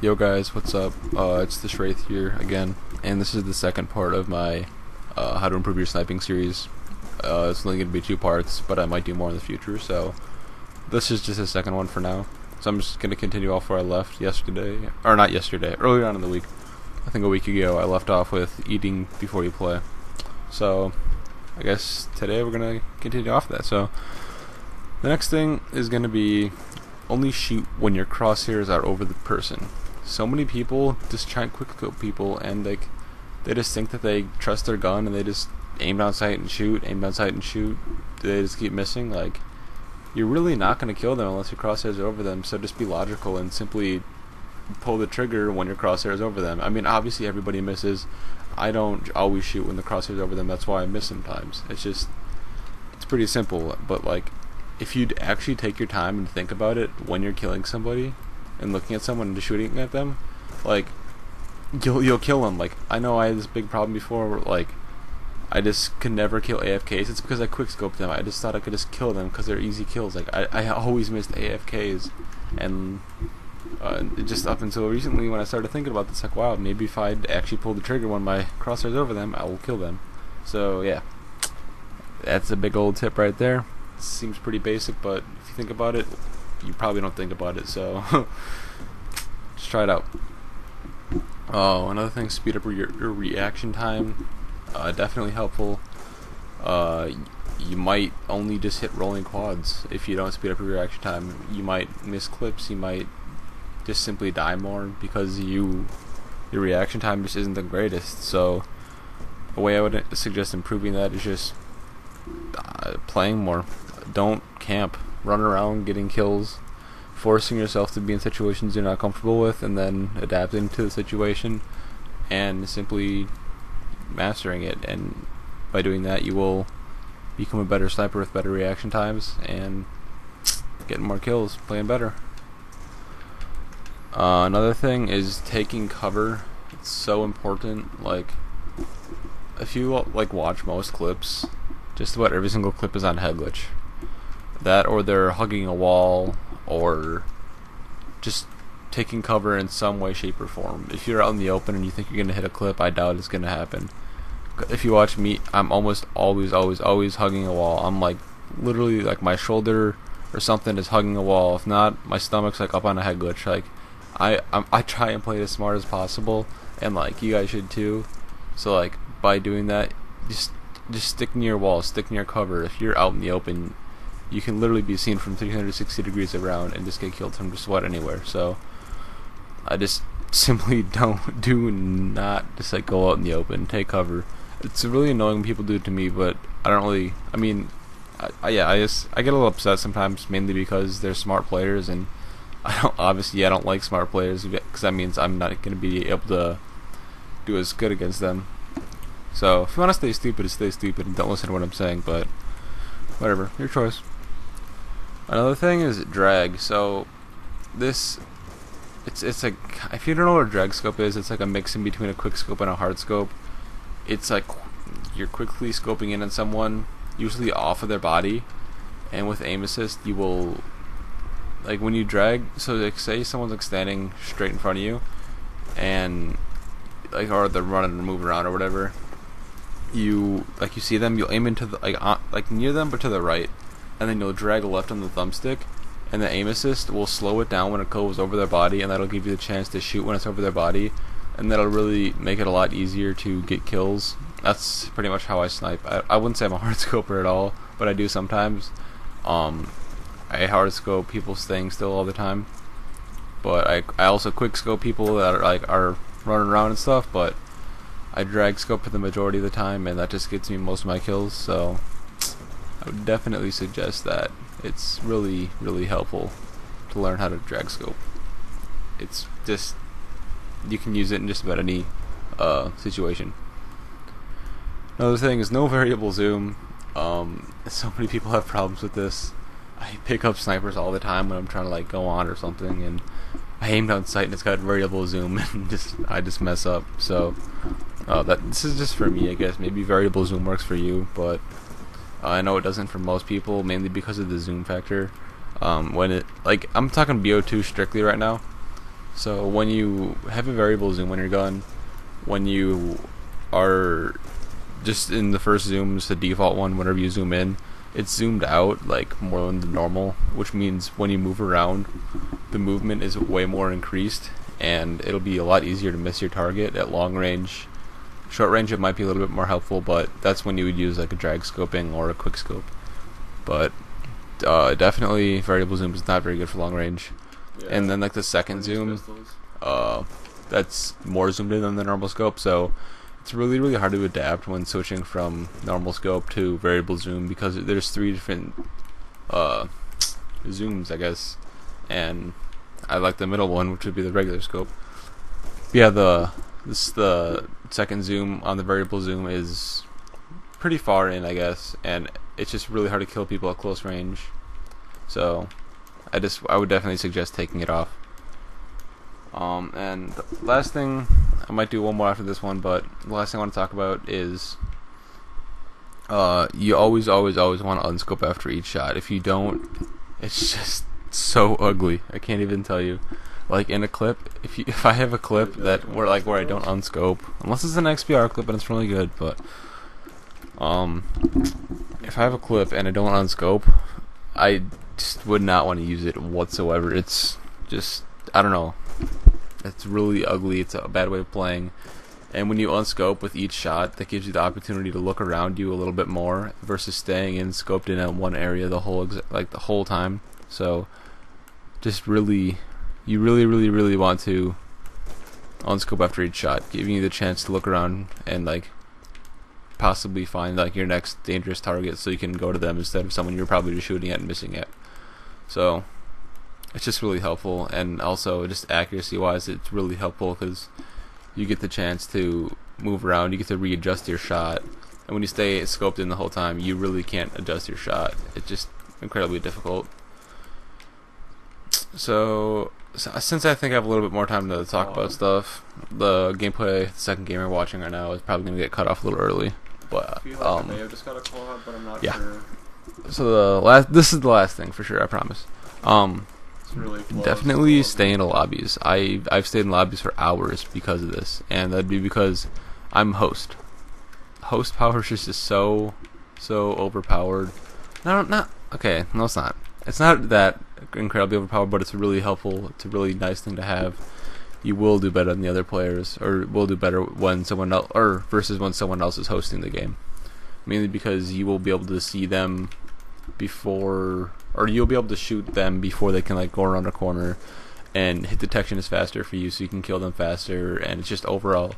Yo guys, what's up? It's the Schraith here again, and this is the second part of my How to Improve Your Sniping series. It's only going to be 2 parts, but I might do more in the future, so this is just the second one for now. So I'm just going to continue off where I left yesterday, or not yesterday, earlier on in the week. I think a week ago I left off with eating before you play. So I guess today we're going to continue off that. So the next thing is going to be only shoot when your crosshairs are over the person. So many people just try and quickscope people, and they just think that they trust their gun and they just aim down sight and shoot, aim down sight and shoot. They just keep missing. Like, you're really not going to kill them unless your crosshairs are over them. So just be logical and simply pull the trigger when your crosshairs are over them. I mean, obviously everybody misses. I don't always shoot when the crosshairs are over them. That's why I miss sometimes. It's pretty simple. But like, if you'd actually take your time and think about it when you're killing somebody and looking at someone and just shooting at them, like, you'll kill them. Like, I know I had this big problem before where, like, I just could never kill AFKs. It's because I quickscoped them. I just thought I could just kill them because they're easy kills. Like, I always missed AFKs, and just up until recently when I started thinking about this, like, wow, maybe if I'd actually pull the trigger when my crosshairs over them, I will kill them. So yeah, that's a big old tip right there. Seems pretty basic, but if you think about it, you probably don't think about it, so just try it out. Oh, another thing, speed up your reaction time. Definitely helpful. You might only just hit rolling quads if you don't speed up your reaction time. You might miss clips, you might just simply die more because your reaction time just isn't the greatest. So a way I would suggest improving that is just playing more. Don't camp. Run around getting kills, forcing yourself to be in situations you're not comfortable with, and then adapting to the situation and simply mastering it. And by doing that, you will become a better sniper with better reaction times and getting more kills, playing better. Another thing is taking cover. It's so important. Like, if you watch most clips, just about every single clip is on head glitch. That, or they're hugging a wall, or just taking cover in some way, shape, or form. If you're out in the open and you think you're going to hit a clip, I doubt it's going to happen. If you watch me, I'm almost always hugging a wall. I'm like, literally, like, my shoulder or something is hugging a wall. If not, my stomach's like up on a head glitch. Like, I try and play it as smart as possible, and like, you guys should too. So like, by doing that, just stick near walls, stick near cover. If you're out in the open, you can literally be seen from 360 degrees around and just get killed from just about anywhere. So I just simply do not just like go out in the open, take cover. It's really annoying when people do it to me, but I don't really. I mean, I get a little upset sometimes, mainly because they're smart players, and I don't like smart players because that means I'm not going to be able to do as good against them. So if you want to stay stupid and don't listen to what I'm saying, but whatever, your choice. Another thing is drag. So it's like, if you don't know what a drag scope is, it's like a mix in between a quick scope and a hard scope. It's like you're quickly scoping in on someone, usually off of their body, and with aim assist you will, like, when you drag, so like, say someone's like standing straight in front of you, and like, or they're running or moving around or whatever, you see them, you'll aim into the like near them but to the right, and then you'll drag left on the thumbstick, and the aim assist will slow it down when it goes over their body, and that'll give you the chance to shoot when it's over their body, and that'll really make it a lot easier to get kills. That's pretty much how I snipe. I wouldn't say I'm a hard scoper at all, but I do sometimes. I hard scope people staying still all the time, but I also quick scope people that are running around and stuff, but I drag scope for the majority of the time, and that just gets me most of my kills. So I would definitely suggest that. It's really, really helpful to learn how to drag scope. It's just, you can use it in just about any situation. Another thing is no variable zoom. So many people have problems with this. I pick up snipers all the time when I'm trying to like go on or something, and I aim down sight and it's got variable zoom, and I just mess up. So this is just for me, I guess. Maybe variable zoom works for you, but I know it doesn't for most people, mainly because of the zoom factor. When it, like, I'm talking BO2 strictly right now. So when you have a variable zoom on your gun, when you are just in the first zoom, it's the default one, whenever you zoom in, it's zoomed out like more than the normal, which means when you move around, the movement is way more increased, and it'll be a lot easier to miss your target at long range. Short range it might be a little bit more helpful, but that's when you would use like a drag scoping or a quick scope. But definitely variable zoom is not very good for long range. Yeah. And then like the second zoom, that's more zoomed in than the normal scope, so it's really hard to adapt when switching from normal scope to variable zoom, because there's 3 different zooms, I guess, and I like the middle one, which would be the regular scope. But yeah, the second zoom on the variable zoom is pretty far in, I guess, and it's just really hard to kill people at close range. So I would definitely suggest taking it off. And the last thing, I might do one more after this one, but the last thing I want to talk about is you always want to unscope after each shot. If you don't, it's just so ugly. I can't even tell you. Like in a clip, if I have a clip where I don't unscope, unless it's an XPR clip and it's really good, but if I have a clip and I don't unscope, I just would not want to use it whatsoever. It's just, I don't know. It's really ugly. It's a bad way of playing. And when you unscope with each shot, that gives you the opportunity to look around you a little bit more versus staying in scoped in at one area the whole time. So just you really want to unscope after each shot, giving you the chance to look around and like possibly find like your next dangerous target, so you can go to them instead of someone you're probably just shooting at and missing at. So it's just really helpful, and also just accuracy wise it's really helpful because you get the chance to move around, you get to readjust your shot, and when you stay scoped in the whole time, you really can't adjust your shot. It's just incredibly difficult. So since I think I have a little bit more time to talk about stuff, the gameplay, the second game we're watching right now, is probably going to get cut off a little early. But I feel like I may have just got a call out, but I'm not sure. So this is the last thing for sure, I promise. It's really close. Definitely stay in the lobbies. I've stayed in lobbies for hours because of this, and that'd be because I'm host. Host power is just so overpowered. No, it's not. It's not that incredibly overpowered, but it's really helpful. It's a really nice thing to have. You will do better than the other players, or will do better when someone else, or versus when someone else is hosting the game. Mainly because you will be able to see them before, or you'll be able to shoot them before they can like go around a corner, and hit detection is faster for you, so you can kill them faster, and it's just overall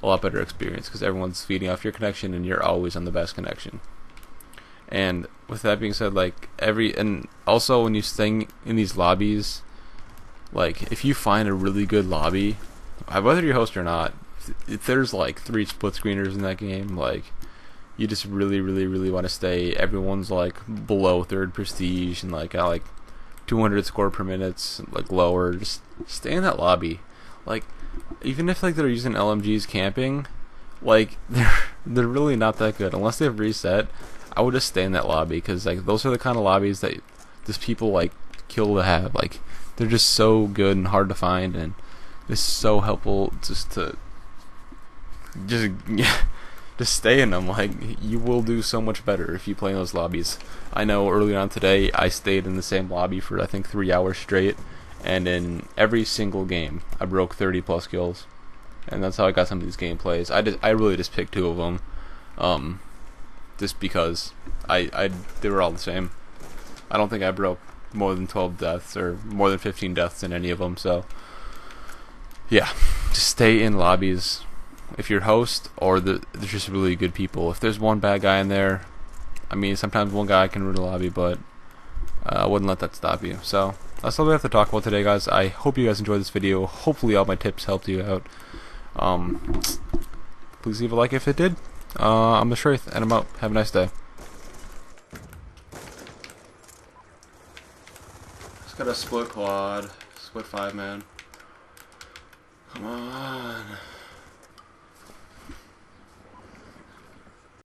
a lot better experience because everyone's feeding off your connection and you're always on the best connection. And with that being said, and also when you stay in these lobbies, like if you find a really good lobby, whether you're host or not, if there's like 3 split screeners in that game, like you just really want to stay. Everyone's like below 3rd prestige and like 200 score per minute, like lower. Just stay in that lobby. Like even if like they're using LMGs camping, like they're really not that good unless they've reset. I would just stay in that lobby because like those are the kind of lobbies that just people like kill to have. Like they're just so good and hard to find, and it's so helpful just to just stay in them. Like you will do so much better if you play in those lobbies. I know early on today I stayed in the same lobby for I think 3 hours straight, and in every single game I broke 30 plus kills, and that's how I got some of these gameplays. I really just picked 2 of them. Just because they were all the same. I don't think I broke more than 12 deaths or more than 15 deaths in any of them. So yeah, just stay in lobbies if you're host or there's just really good people. If there's one bad guy in there, I mean sometimes one guy can ruin a lobby, but I wouldn't let that stop you. So that's all we have to talk about today, guys. I hope you guys enjoyed this video. Hopefully all my tips helped you out. Please leave a like if it did. I'm the Schraith, and I'm out. Have a nice day. Just got a split quad, split 5-man. Come on.